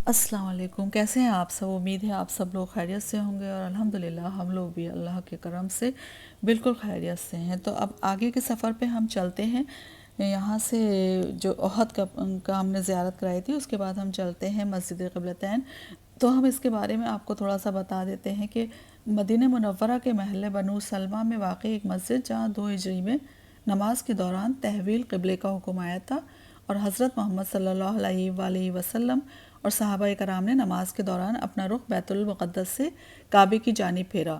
السلام علیکم، کیسے ہیں آپ سب؟ امید ہے آپ سب لوگ خیریت سے ہوں گے، اور الحمدللہ ہم لوگ بھی اللہ کے کرم سے بالکل خیریت سے ہیں۔ تو اب آگے کے سفر پہ ہم چلتے ہیں۔ یہاں سے جو احد کا ہم نے زیارت کرائی تھی، اس کے بعد ہم چلتے ہیں مسجد قبلتین۔ تو ہم اس کے بارے میں آپ کو تھوڑا سا بتا دیتے ہیں کہ مدینہ منورہ کے محلے بنو سلمہ میں واقع ایک مسجد، جہاں 2 ہجری میں نماز کے دوران تحویل قبلے کا حکم آیا تھا، اور حضرت محمد صلی اللہ علیہ وآلہ وسلم اور صحابہ کرام نے نماز کے دوران اپنا رخ بیت المقدس سے کعبے کی جانب پھیرا۔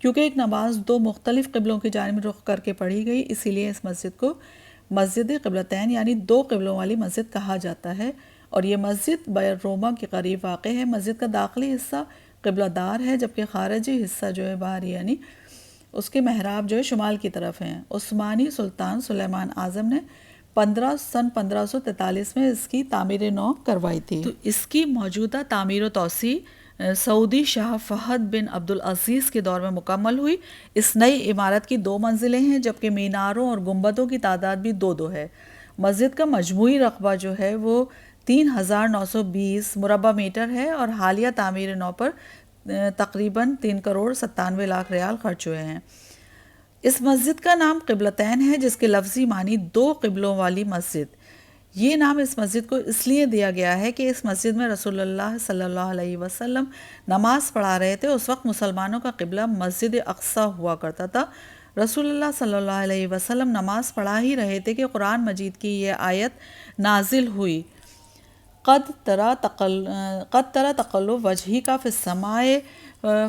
کیونکہ ایک نماز 2 مختلف قبلوں کی جانب رخ کر کے پڑھی گئی، اسی لیے اس مسجد کو مسجد قبلتین یعنی 2 قبلوں والی مسجد کہا جاتا ہے، اور یہ مسجد بئر روما کے قریب واقع ہے۔ مسجد کا داخلی حصہ قبلہ دار ہے، جبکہ خارجی حصہ جو ہے باہر یعنی اس کے محراب جو ہے شمال کی طرف ہیں۔ عثمانی سلطان سلیمان اعظم نے سن 1543 میں اس کی تعمیر نو کروائی تھی۔ تو اس کی موجودہ تعمیر و توسیع سعودی شاہ فہد بن عبدالعزیز کے دور میں مکمل ہوئی۔ اس نئی عمارت کی 2 منزلیں ہیں، جبکہ میناروں اور گنبدوں کی تعداد بھی 2 ہے۔ مسجد کا مجموعی رقبہ جو ہے وہ 3920 مربع میٹر ہے، اور حالیہ تعمیر نو پر تقریباً 3,97 کروڑ ریال خرچ ہوئے ہیں۔ اس مسجد کا نام قبلتین ہے، جس کے لفظی معنی 2 قبلوں والی مسجد۔ یہ نام اس مسجد کو اس لیے دیا گیا ہے کہ اس مسجد میں رسول اللہ صلی اللہ علیہ وسلم نماز پڑھا رہے تھے۔ اس وقت مسلمانوں کا قبلہ مسجد اقصی ہوا کرتا تھا۔ رسول اللہ صلی اللہ علیہ وسلم نماز پڑھا ہی رہے تھے کہ قرآن مجید کی یہ آیت نازل ہوئی: قد ترى تقلب وجهك في السماء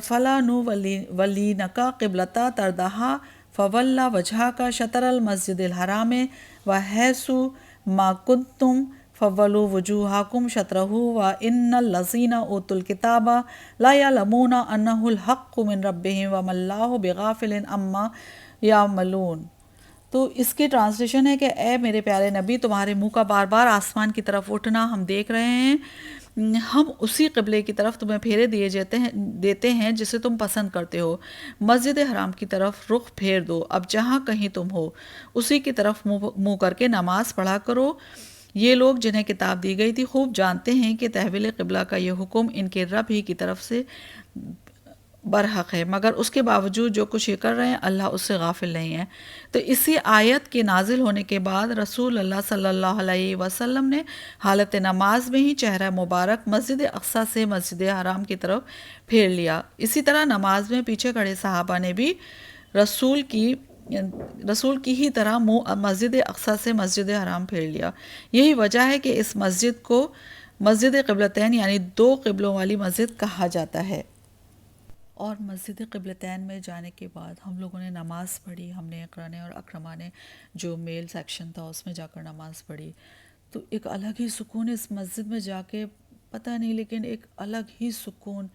فلنولينك قبلة ترضاها فول وجهك شطر المسجد الحرام وحيث ما كنتم فولوا وجوهكم شطره وإن الذين أوتوا الكتاب لا يعلمون أنه الحق من ربهم وما الله بغافل عما يعملون۔ تو اس کی ٹرانسلیشن ہے کہ اے میرے پیارے نبی، تمہارے منہ کا بار بار آسمان کی طرف اٹھنا ہم دیکھ رہے ہیں۔ ہم اسی قبلے کی طرف تمہیں پھیرے دیتے ہیں جسے تم پسند کرتے ہو۔ مسجد حرام کی طرف رخ پھیر دو، اب جہاں کہیں تم ہو اسی کی طرف منہ کر کے نماز پڑھا کرو۔ یہ لوگ جنہیں کتاب دی گئی تھی خوب جانتے ہیں کہ تحویل قبلہ کا یہ حکم ان کے رب ہی کی طرف سے برحق ہے، مگر اس کے باوجود جو کچھ یہ کر رہے ہیں اللہ اس سے غافل نہیں ہے۔ تو اسی آیت کے نازل ہونے کے بعد رسول اللہ صلی اللہ علیہ وسلم نے حالت نماز میں ہی چہرہ مبارک مسجد اقصی سے مسجد حرام کی طرف پھیر لیا۔ اسی طرح نماز میں پیچھے کھڑے صحابہ نے بھی رسول کی ہی طرح مسجد اقصی سے مسجد حرام پھیر لیا۔ یہی وجہ ہے کہ اس مسجد کو مسجد قبلتین یعنی 2 قبلوں والی مسجد کہا جاتا ہے۔ اور مسجد قبلتین میں جانے کے بعد ہم لوگوں نے نماز پڑھی، ہم نے اقرا نے اور اکرما نے جو میل سیکشن تھا اس میں جا کر نماز پڑھی۔ تو ایک الگ ہی سکون اس مسجد میں جا کے، پتہ نہیں لیکن ایک الگ ہی سکون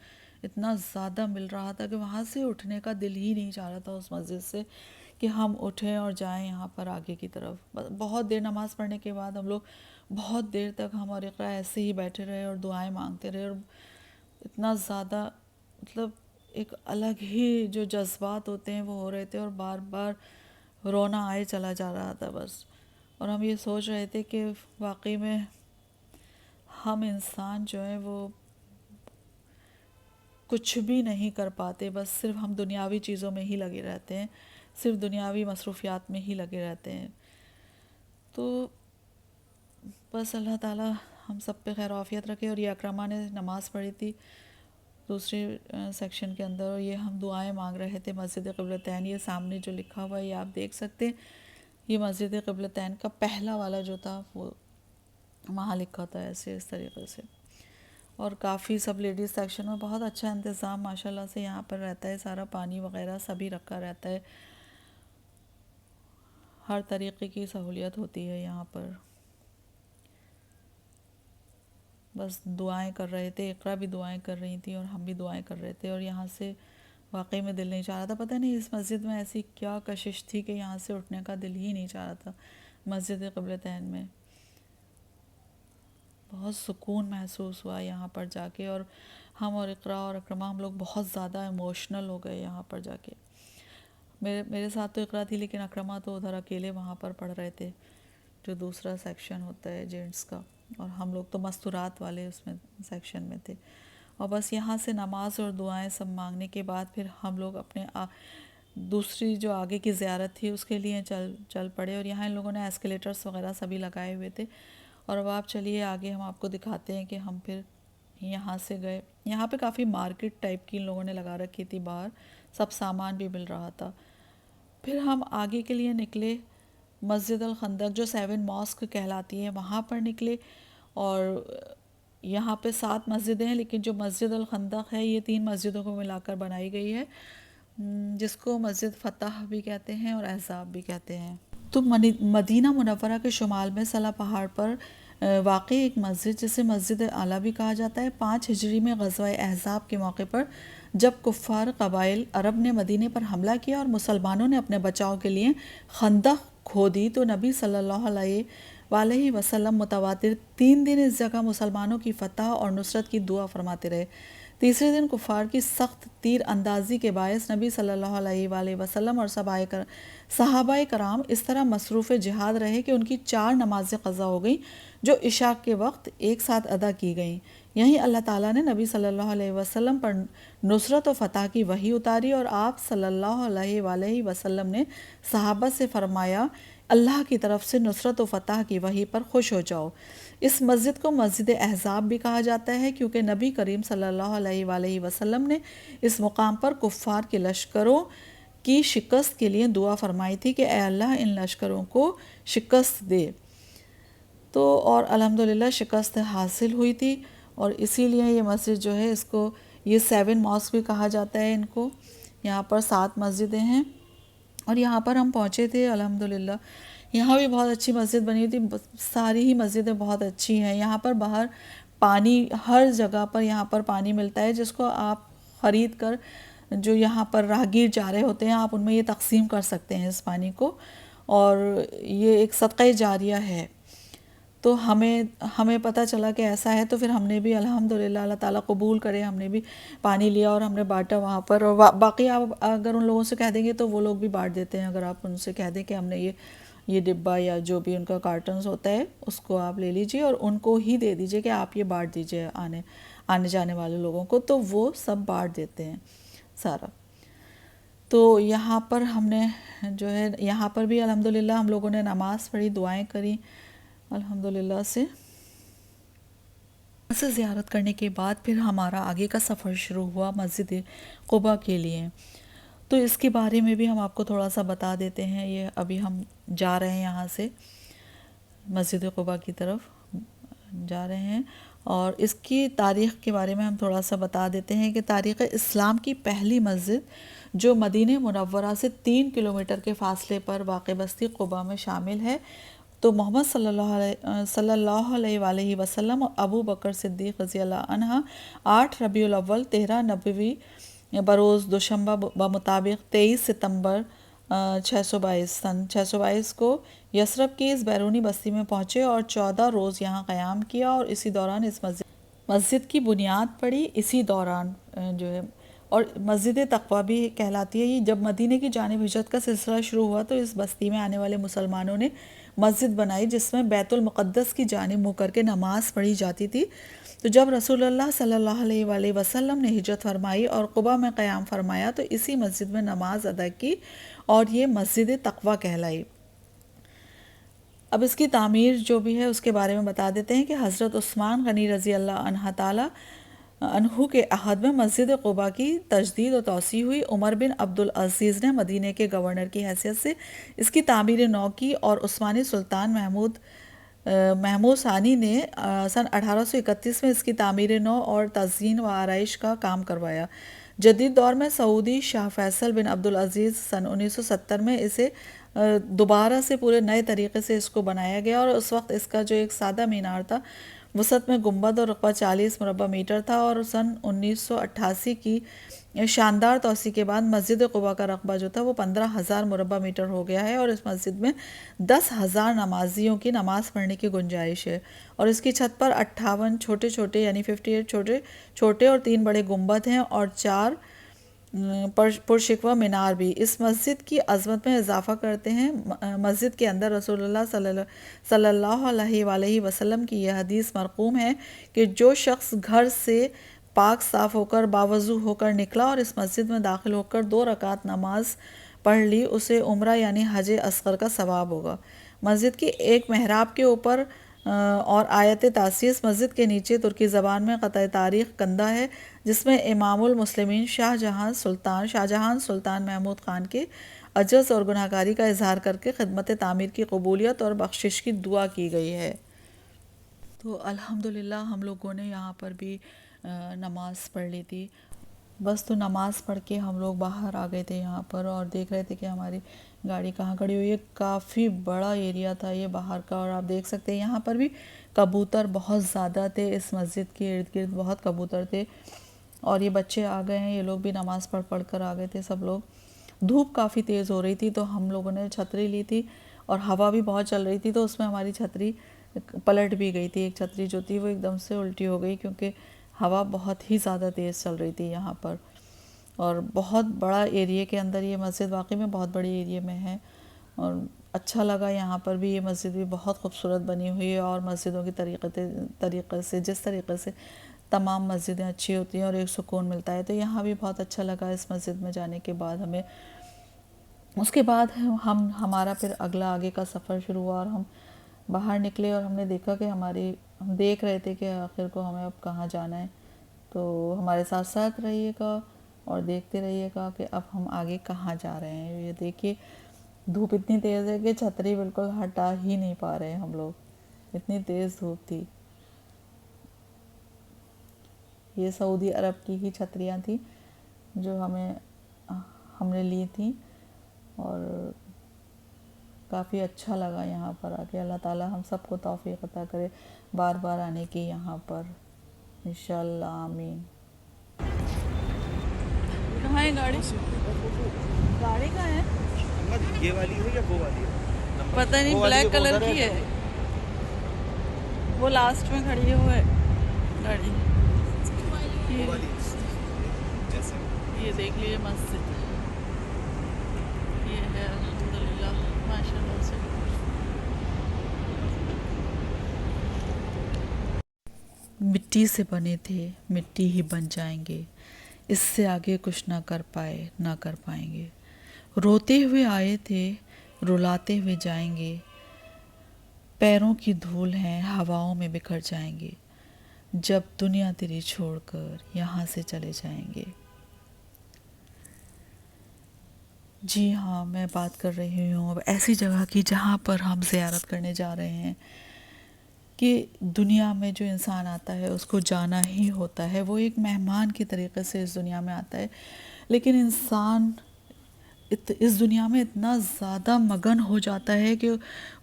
اتنا زیادہ مل رہا تھا کہ وہاں سے اٹھنے کا دل ہی نہیں چاہ رہا تھا اس مسجد سے کہ ہم اٹھیں اور جائیں یہاں پر آگے کی طرف۔ بہت دیر نماز پڑھنے کے بعد ہم لوگ بہت دیر تک ہم اور اقرا ایسے ہی بیٹھے رہے اور دعائیں مانگتے رہے، اور اتنا زیادہ مطلب ایک الگ ہی جو جذبات ہوتے ہیں وہ ہو رہے تھے، اور بار بار رونا آئے چلا جا رہا تھا بس۔ اور ہم یہ سوچ رہے تھے کہ واقعی میں ہم انسان جو ہیں وہ کچھ بھی نہیں کر پاتے، بس صرف ہم دنیاوی چیزوں میں ہی لگے رہتے ہیں، صرف دنیاوی مصروفیات میں ہی لگے رہتے ہیں۔ تو بس اللہ تعالیٰ ہم سب پہ خیر و عافیت رکھے۔ اور یہ اکرمہ نے نماز پڑھی تھی دوسرے سیکشن کے اندر، اور یہ ہم دعائیں مانگ رہے تھے مسجد قبلتین۔ یہ سامنے جو لکھا ہوا ہے یہ آپ دیکھ سکتے ہیں، یہ مسجد قبلتین کا پہلا والا جو تھا وہ وہاں لکھا تھا ایسے اس طریقے سے۔ اور کافی سب لیڈیز سیکشن میں بہت اچھا انتظام ماشاءاللہ سے یہاں پر رہتا ہے، سارا پانی وغیرہ سبھی رکھا رہتا ہے، ہر طریقے کی سہولیت ہوتی ہے یہاں پر۔ بس دعائیں کر رہے تھے، اقرا بھی دعائیں کر رہی تھی اور ہم بھی دعائیں کر رہے تھے، اور یہاں سے واقعی میں دل نہیں چاہ رہا تھا۔ پتہ نہیں اس مسجد میں ایسی کیا کشش تھی کہ یہاں سے اٹھنے کا دل ہی نہیں چاہ رہا تھا۔ مسجد قبلتین میں بہت سکون محسوس ہوا یہاں پر جا کے، اور ہم اور اقرا اور اکرما ہم لوگ بہت زیادہ ایموشنل ہو گئے یہاں پر جا کے۔ میرے ساتھ تو اقرا تھی، لیکن اکرما تو ادھر اکیلے وہاں پر پڑھ رہے تھے جو دوسرا سیکشن ہوتا ہے جینٹس کا۔ اور ہم لوگ تو مستورات والے اس میں سیکشن میں تھے، اور بس یہاں سے نماز اور دعائیں سب مانگنے کے بعد پھر ہم لوگ اپنے دوسری جو آگے کی زیارت تھی اس کے لیے چل پڑے، اور یہاں ان لوگوں نے ایسکیلیٹرز وغیرہ سبھی لگائے ہوئے تھے، اور اب آپ چلیے آگے ہم آپ کو دکھاتے ہیں کہ ہم پھر یہاں سے گئے۔ یہاں پہ کافی مارکیٹ ٹائپ کی ان لوگوں نے لگا رکھی تھی باہر، سب سامان بھی مل رہا تھا۔ پھر ہم آگے کے لیے نکلے، مسجد الخندق جو 7 ماسک کہلاتی ہے وہاں پر نکلے، اور یہاں پہ 7 مسجدیں ہیں، لیکن جو مسجد الخندق ہے یہ 3 مسجدوں کو ملا کر بنائی گئی ہے، جس کو مسجد فتح بھی کہتے ہیں اور احزاب بھی کہتے ہیں۔ تو مدینہ منورہ کے شمال میں صلا پہاڑ پر واقع ایک مسجد جسے مسجد اعلیٰ بھی کہا جاتا ہے، 5 ہجری میں غزوہ احزاب کے موقع پر جب کفار قبائل عرب نے مدینے پر حملہ کیا اور مسلمانوں نے اپنے بچاؤ کے لیے خندق کھودی، تو نبی صلی اللہ علیہ وآلہ وسلم متواتر 3 دن اس جگہ مسلمانوں کی فتح اور نصرت کی دعا فرماتے رہے۔ تیسرے دن کفار کی سخت تیر اندازی کے باعث نبی صلی اللہ علیہ وآلہ وسلم اور صحابہ کرام اس طرح مصروف جہاد رہے کہ ان کی 4 نمازیں قضا ہو گئیں جو عشاء کے وقت ایک ساتھ ادا کی گئیں۔ یہیں اللہ تعالیٰ نے نبی صلی اللہ علیہ وسلم پر نصرت و فتح کی وحی اتاری، اور آپ صلی اللہ علیہ وآلہ وسلم نے صحابہ سے فرمایا، اللہ کی طرف سے نصرت و فتح کی وحی پر خوش ہو جاؤ۔ اس مسجد کو مسجد احزاب بھی کہا جاتا ہے کیونکہ نبی کریم صلی اللہ علیہ وآلہ وسلم نے اس مقام پر کفار کے لشکروں کی شکست کے لیے دعا فرمائی تھی کہ اے اللہ ان لشکروں کو شکست دے، تو اور الحمدللہ شکست حاصل ہوئی تھی، اور اسی لیے یہ مسجد جو ہے اس کو یہ 7 ماسک بھی کہا جاتا ہے ان کو۔ یہاں پر 7 مسجدیں ہیں، اور یہاں پر ہم پہنچے تھے الحمدللہ۔ یہاں بھی بہت اچھی مسجد بنی ہوئی تھی، ساری ہی مسجدیں بہت اچھی ہیں۔ یہاں پر باہر پانی ہر جگہ پر یہاں پر پانی ملتا ہے، جس کو آپ خرید کر جو یہاں پر راہگیر جا رہے ہوتے ہیں آپ ان میں یہ تقسیم کر سکتے ہیں اس پانی کو، اور یہ ایک صدقہ جاریہ ہے۔ تو ہمیں پتہ چلا کہ ایسا ہے، تو پھر ہم نے بھی الحمدللہ اللہ تعالیٰ قبول کرے، ہم نے بھی پانی لیا اور ہم نے بانٹا وہاں پر، اور باقی آپ اگر ان لوگوں سے کہہ دیں گے تو وہ لوگ بھی بانٹ دیتے ہیں۔ اگر آپ ان سے کہہ دیں کہ ہم نے یہ ڈبہ یا جو بھی ان کا کارٹنز ہوتا ہے اس کو آپ لے لیجئے اور ان کو ہی دے دیجئے کہ آپ یہ بانٹ دیجئے آنے جانے والے لوگوں کو، تو وہ سب بانٹ دیتے ہیں سارا۔ تو یہاں پر ہم نے جو ہے یہاں پر بھی الحمدللہ ہم لوگوں نے نماز پڑھی، دعائیں کریں الحمدللہ سے زیارت کرنے کے بعد پھر ہمارا آگے کا سفر شروع ہوا مسجد قباء کے لیے۔ تو اس کے بارے میں بھی ہم آپ کو تھوڑا سا بتا دیتے ہیں۔ یہ ابھی ہم جا رہے ہیں یہاں سے مسجد قباء کی طرف جا رہے ہیں، اور اس کی تاریخ کے بارے میں ہم تھوڑا سا بتا دیتے ہیں کہ تاریخ اسلام کی پہلی مسجد جو مدینہ منورہ سے 3 کلومیٹر کے فاصلے پر واقع بستی قباء میں شامل ہے، تو محمد صلی اللہ علیہ وآلہ وسلم اور ابو بکر صدیق رضی اللہ عنہ 8 ربیع الاول 13 نبوی بروز دوشنبہ بمطابق 23 ستمبر 622 سن 622 کو یثرب کی اس بیرونی بستی میں پہنچے اور 14 روز یہاں قیام کیا، اور اسی دوران اس مسجد کی بنیاد پڑی۔ اسی دوران جو ہے، اور مسجد تقویٰ بھی کہلاتی ہے یہ۔ جب مدینہ کی جانب ہجرت کا سلسلہ شروع ہوا تو اس بستی میں آنے والے مسلمانوں نے مسجد بنائی جس میں بیت المقدس کی جانب منہ کر کے نماز پڑھی جاتی تھی۔ تو جب رسول اللہ صلی اللہ علیہ وآلہ وسلم نے ہجرت فرمائی اور قباء میں قیام فرمایا تو اسی مسجد میں نماز ادا کی اور یہ مسجد تقویٰ کہلائی۔ اب اس کی تعمیر جو بھی ہے اس کے بارے میں بتا دیتے ہیں کہ حضرت عثمان غنی رضی اللہ عنہ تعالیٰ عنہ کے عہد میں مسجد قباء کی تجدید و توسیع ہوئی۔ عمر بن عبدالعزیز نے مدینہ کے گورنر کی حیثیت سے اس کی تعمیر نو کی، اور عثمانی سلطان محمود ثانی نے سن 1831 میں اس کی تعمیر نو اور تزئین و آرائش کا کام کروایا۔ جدید دور میں سعودی شاہ فیصل بن عبدالعزیز سن 1970 میں اسے دوبارہ سے پورے نئے طریقے سے اس کو بنایا گیا، اور اس وقت اس کا جو ایک سادہ مینار تھا وسط میں گنبد اور رقبہ 40 مربع میٹر تھا، اور سن 1988 کی شاندار توسیع کے بعد مسجد قباء کا رقبہ جو تھا وہ 15,000 مربع میٹر ہو گیا ہے، اور اس مسجد میں 10,000 نمازیوں کی نماز پڑھنے کی گنجائش ہے، اور اس کی چھت پر 58 چھوٹے چھوٹے یعنی 58 چھوٹے اور 3 بڑے گنبد ہیں، اور 4 پرشکوہ مینار بھی اس مسجد کی عظمت میں اضافہ کرتے ہیں۔ مسجد کے اندر رسول اللہ صلی اللہ علیہ وآلہ وسلم کی یہ حدیث مرقوم ہے کہ جو شخص گھر سے پاک صاف ہو کر باوضو ہو کر نکلا اور اس مسجد میں داخل ہو کر 2 رکعت نماز پڑھ لی، اسے عمرہ یعنی حج اصغر کا ثواب ہوگا۔ مسجد کی ایک محراب کے اوپر اور آیت تاسیس مسجد کے نیچے ترکی زبان میں قطع تاریخ کندہ ہے، جس میں امام المسلمین شاہ جہاں سلطان محمود خان کے عجز اور گناہگاری کا اظہار کر کے خدمت تعمیر کی قبولیت اور بخشش کی دعا کی گئی ہے۔ تو الحمدللہ ہم لوگوں نے یہاں پر بھی نماز پڑھ لی تھی۔ بس تو نماز پڑھ کے ہم لوگ باہر آ گئے تھے یہاں پر، اور دیکھ رہے تھے کہ ہماری گاڑی کہاں کھڑی ہوئی ہے۔ کافی بڑا ایریا تھا یہ باہر کا، اور آپ دیکھ سکتے ہیں یہاں پر بھی کبوتر بہت زیادہ تھے، اس مسجد کے ارد گرد بہت کبوتر تھے۔ اور یہ بچے آ گئے ہیں، یہ لوگ بھی نماز پڑھ کر آ گئے تھے سب لوگ۔ دھوپ کافی تیز ہو رہی تھی تو ہم لوگوں نے چھتری لی تھی، اور ہوا بھی بہت چل رہی تھی تو اس میں ہماری چھتری پلٹ بھی گئی تھی۔ ایک چھتری جو تھی وہ ایک دم سے الٹی ہو گئی، کیونکہ ہوا بہت ہی زیادہ تیز چل رہی تھی یہاں پر۔ اور بہت بڑا ایریے کے اندر یہ مسجد واقعی میں بہت بڑی ایریے میں ہے، اور اچھا لگا یہاں پر بھی۔ یہ مسجد بھی بہت خوبصورت بنی ہوئی ہے، اور مسجدوں کی طریقے سے جس طریقے سے تمام مسجدیں اچھی ہوتی ہیں اور ایک سکون ملتا ہے، تو یہاں بھی بہت اچھا لگا اس مسجد میں جانے کے بعد ہمیں۔ اس کے بعد ہمارا پھر اگلا آگے کا سفر شروع ہوا، اور ہم باہر نکلے اور ہم نے دیکھا کہ ہم دیکھ رہے تھے کہ آخر کو ہمیں اب کہاں جانا ہے۔ تو ہمارے ساتھ ساتھ رہیے گا اور دیکھتے رہیے گا کہ اب ہم آگے کہاں جا رہے ہیں۔ یہ دیکھیے دھوپ اتنی تیز ہے کہ چھتری بالکل ہٹا ہی نہیں پا رہے ہم لوگ، اتنی تیز دھوپ تھی۔ یہ سعودی عرب کی ہی چھتریاں تھیں جو ہم نے لی تھیں، اور کافی اچھا لگا یہاں پر آ کے۔ اللہ تعالیٰ ہم سب کو توفیق عطا کرے بار بار آنے کی یہاں پر، انشاءاللہ آمین۔ کہاں ہے گاڑی؟ گاڑی کہاں ہے؟ یہ والی ہے یا وہ والی ہے؟ پتہ نہیں، بلیک کلر کی ہے وہ، لاسٹ میں کھڑی ہے وہ ہے گاڑی۔ یہ دیکھ لیے مسجد، یہ ہے الحمدللہ ماشاءاللہ سے۔ مٹی سے بنے تھے مٹی ہی بن جائیں گے، اس سے آگے کچھ نہ کر پائیں گے۔ روتے ہوئے آئے تھے رلاتے ہوئے جائیں گے، پیروں کی دھول ہیں ہواؤں میں بکھر جائیں گے، جب دنیا تیری چھوڑ کر یہاں سے چلے جائیں گے۔ جی ہاں، میں بات کر رہی ہوں اب ایسی جگہ کی جہاں پر ہم زیارت کرنے جا رہے ہیں، کہ دنیا میں جو انسان آتا ہے اس کو جانا ہی ہوتا ہے، وہ ایک مہمان کی طریقے سے اس دنیا میں آتا ہے، لیکن انسان اس دنیا میں اتنا زیادہ مگن ہو جاتا ہے کہ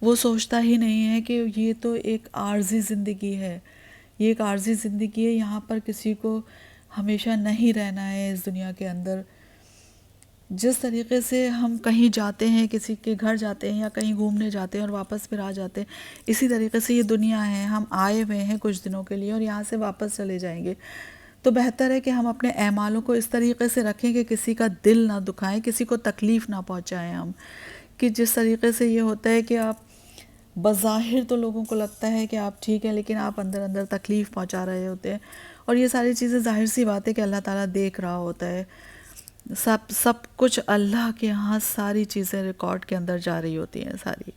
وہ سوچتا ہی نہیں ہے کہ یہ تو ایک عارضی زندگی ہے، یہ ایک عارضی زندگی ہے، یہاں پر کسی کو ہمیشہ نہیں رہنا ہے اس دنیا کے اندر۔ جس طریقے سے ہم کہیں جاتے ہیں، کسی کے گھر جاتے ہیں یا کہیں گھومنے جاتے ہیں اور واپس پھر آ جاتے ہیں، اسی طریقے سے یہ دنیا ہے، ہم آئے ہوئے ہیں کچھ دنوں کے لیے اور یہاں سے واپس چلے جائیں گے۔ تو بہتر ہے کہ ہم اپنے اعمالوں کو اس طریقے سے رکھیں کہ کسی کا دل نہ دکھائیں، کسی کو تکلیف نہ پہنچائیں ہم، کہ جس طریقے سے یہ ہوتا ہے کہ آپ بظاہر تو لوگوں کو لگتا ہے کہ آپ ٹھیک ہیں، لیکن آپ اندر اندر تکلیف پہنچا رہے ہوتے ہیں، اور یہ ساری چیزیں ظاہر سی بات ہے کہ اللہ تعالیٰ دیکھ رہا ہوتا ہے، سب کچھ اللہ کے ہاں ساری چیزیں ریکارڈ کے اندر جا رہی ہوتی ہیں ساری۔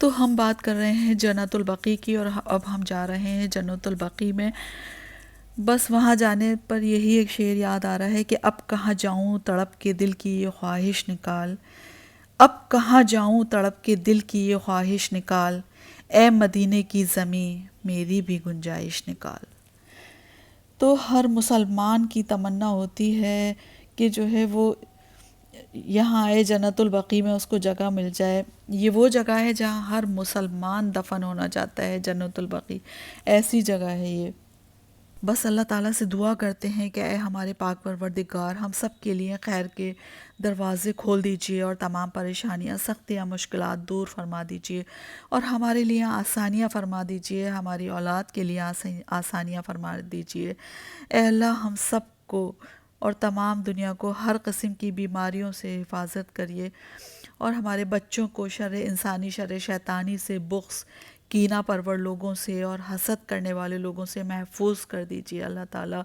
تو ہم بات کر رہے ہیں جنت البقیع کی، اور اب ہم جا رہے ہیں جنت البقیع میں۔ بس وہاں جانے پر یہی ایک شعر یاد آ رہا ہے کہ اب کہاں جاؤں تڑپ کے دل کی یہ خواہش نکال، اب کہاں جاؤں تڑپ کے دل کی یہ خواہش نکال، اے مدینے کی زمیں میری بھی گنجائش نکال۔ تو ہر مسلمان کی تمنا ہوتی ہے کہ جو ہے وہ یہاں آئے جنت البقیع میں، اس کو جگہ مل جائے۔ یہ وہ جگہ ہے جہاں ہر مسلمان دفن ہونا چاہتا ہے، جنت البقیع ایسی جگہ ہے یہ۔ بس اللہ تعالیٰ سے دعا کرتے ہیں کہ اے ہمارے پاک پروردگار، ہم سب کے لیے خیر کے دروازے کھول دیجئے، اور تمام پریشانیاں، سختیاں، مشکلات دور فرما دیجئے، اور ہمارے لیے آسانیاں فرما دیجئے، ہماری اولاد کے لیے آسانیاں فرما دیجئے۔ اے اللہ، ہم سب کو اور تمام دنیا کو ہر قسم کی بیماریوں سے حفاظت کریے، اور ہمارے بچوں کو شر انسانی، شر شیطانی سے، بغض، کینہ پرور لوگوں سے اور حسد کرنے والے لوگوں سے محفوظ کر دیجیے اللہ تعالیٰ،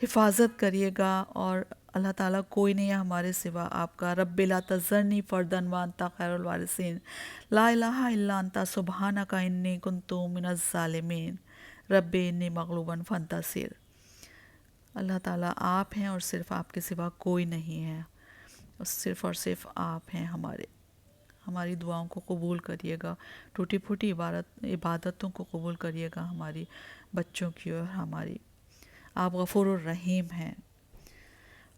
حفاظت کریے گا۔ اور اللہ تعالیٰ کوئی نہیں ہے ہمارے سوا آپ کا۔ رب لا تذرنی فردن وانت خیر الوارثین، لا الہ الا انت سبحانک انی کنت من الظالمین، رب انی مغلوب فانتصر۔ اللہ تعالیٰ آپ ہیں اور صرف آپ کے سوا کوئی نہیں ہے، اور صرف آپ ہیں ہماری دعاؤں کو قبول کریے گا، ٹوٹی پھوٹی عبادتوں کو قبول کریے گا، ہماری بچوں کی اور ہماری۔ آپ غفور الرحیم ہیں۔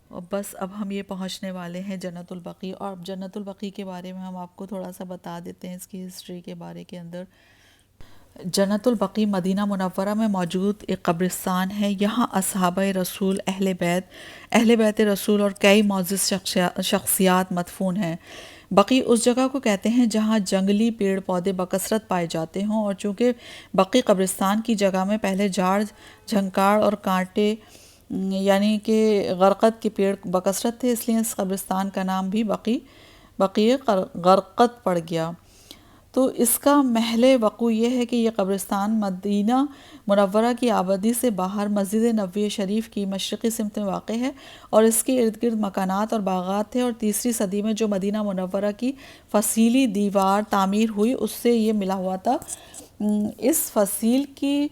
اور بس اب ہم یہ پہنچنے والے ہیں جنت البقیع، اور اب جنت البقیع کے بارے میں ہم آپ کو تھوڑا سا بتا دیتے ہیں اس کی ہسٹری کے بارے کے اندر۔ جنت البقیع مدینہ منورہ میں موجود ایک قبرستان ہے۔ یہاں اصحابہ رسول، اہل بیت رسول اور کئی معزز شخصیات مدفون ہیں۔ بقیع اس جگہ کو کہتے ہیں جہاں جنگلی پیڑ پودے بکثرت پائے جاتے ہوں، اور چونکہ بقیع قبرستان کی جگہ میں پہلے جھاڑ جھنکاڑ اور کانٹے یعنی کہ غرقد کے پیڑ بکثرت تھے، اس لیے اس قبرستان کا نام بھی بقیع غرقد پڑ گیا۔ تو اس کا محل وقوع یہ ہے کہ یہ قبرستان مدینہ منورہ کی آبادی سے باہر مسجد نبوی شریف کی مشرقی سمت میں واقع ہے، اور اس کے ارد گرد مکانات اور باغات تھے، اور 3 صدی میں جو مدینہ منورہ کی فصیلی دیوار تعمیر ہوئی اس سے یہ ملا ہوا تھا۔ اس فصیل کی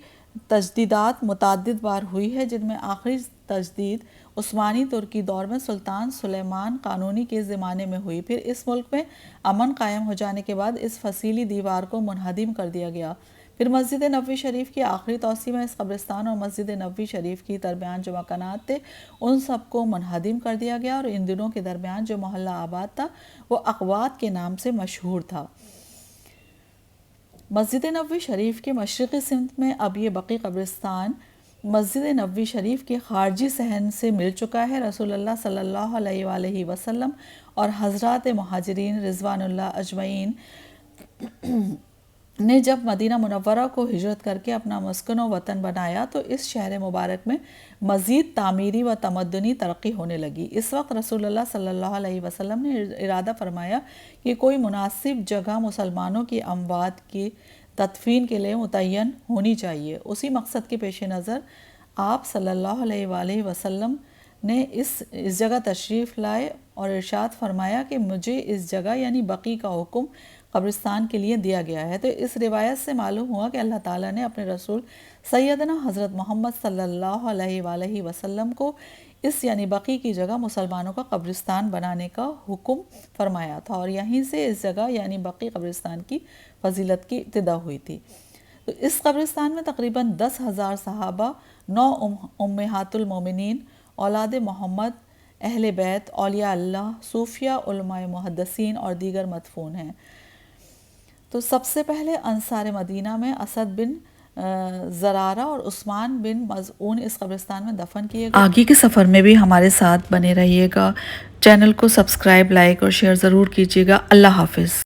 تجدیدات متعدد بار ہوئی ہے، جن میں آخری تجدید عثمانی ترکی دور میں سلطان سلیمان قانونی کے زمانے میں ہوئی۔ پھر اس ملک میں امن قائم ہو جانے کے بعد اس فصیلی دیوار کو منہدم کر دیا گیا۔ پھر مسجد نبوی شریف کی آخری توسیع میں اس قبرستان اور مسجد نبوی شریف کی درمیان جو مکانات تھے ان سب کو منہدم کر دیا گیا، اور ان دونوں کے درمیان جو محلہ آباد تھا وہ اقوات کے نام سے مشہور تھا۔ مسجد نبوی شریف کے مشرقی سمت میں اب یہ بقیع قبرستان مسجد نبوی شریف کے خارجی صحن سے مل چکا ہے۔ رسول اللہ صلی اللہ علیہ وآلہ وسلم اور حضرات مہاجرین رضوان اللہ اجمعین نے جب مدینہ منورہ کو ہجرت کر کے اپنا مسکن و وطن بنایا تو اس شہر مبارک میں مزید تعمیری و تمدنی ترقی ہونے لگی۔ اس وقت رسول اللہ صلی اللہ علیہ وسلم نے ارادہ فرمایا کہ کوئی مناسب جگہ مسلمانوں کی اموات کی تدفین کے لیے متعین ہونی چاہیے۔ اسی مقصد کے پیش نظر آپ صلی اللہ علیہ وآلہ وسلم نے اس جگہ تشریف لائے اور ارشاد فرمایا کہ مجھے اس جگہ یعنی بقیع کا حکم قبرستان کے لیے دیا گیا ہے۔ تو اس روایت سے معلوم ہوا کہ اللہ تعالیٰ نے اپنے رسول سیدنا حضرت محمد صلی اللہ علیہ وآلہ وسلم کو اس یعنی بقیع کی جگہ مسلمانوں کا قبرستان بنانے کا حکم فرمایا تھا، اور یہیں سے اس جگہ یعنی بقیع قبرستان کی فضیلت کی ابتدا ہوئی تھی۔ تو اس قبرستان میں تقریباً 10,000 صحابہ، 9 امہات المومنین، اولاد محمد، اہل بیت، اولیاء اللہ، صوفیاء، علماء محدثین اور دیگر مدفون ہیں۔ تو سب سے پہلے انصار مدینہ میں اسد بن زرارہ اور عثمان بن مظعون اس قبرستان میں دفن کیے گئے۔ آگے کے سفر میں بھی ہمارے ساتھ بنے رہیے گا۔ چینل کو سبسکرائب، لائک اور شیئر ضرور کیجیے گا۔ اللہ حافظ۔